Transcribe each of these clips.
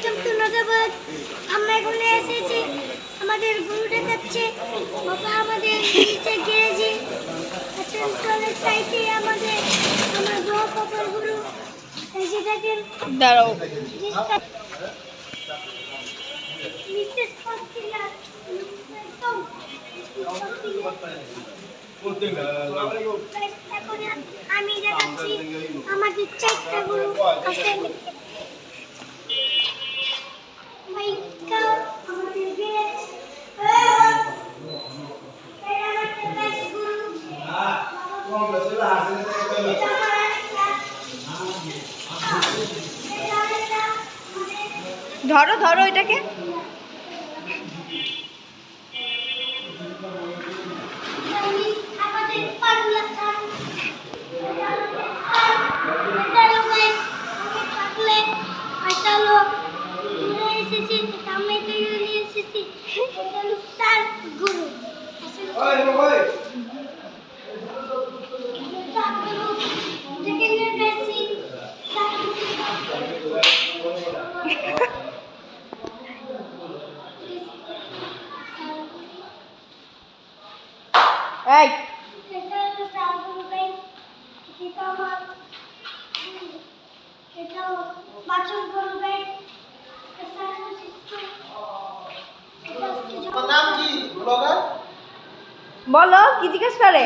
Welcome to নজাবাদ। আমরা এখানে এসেছি, আমাদের গুরু দেখাচ্ছে বাবা আমাদের নিচে গ্যারেজে আচ্ছা চলে সাইতে আমাদের আমার বড় পাপার গুরু এসে থাকেন। দাঁড়াও মিসেস কস্টিলা আমি দেখাচ্ছি আমাদের চারটা গুরু আছে। ধরো ধরো এটাকে। এই বলো কি জিজ্ঞেস করে?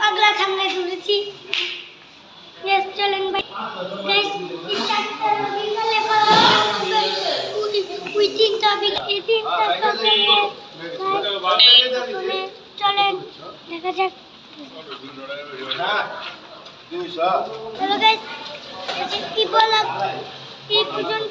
পাগলা খামনে ধরেছি। চলেন ভাই ওই তিনটা চলেন দেখা যাক। হ্যালো গাইস, এই পর্যন্ত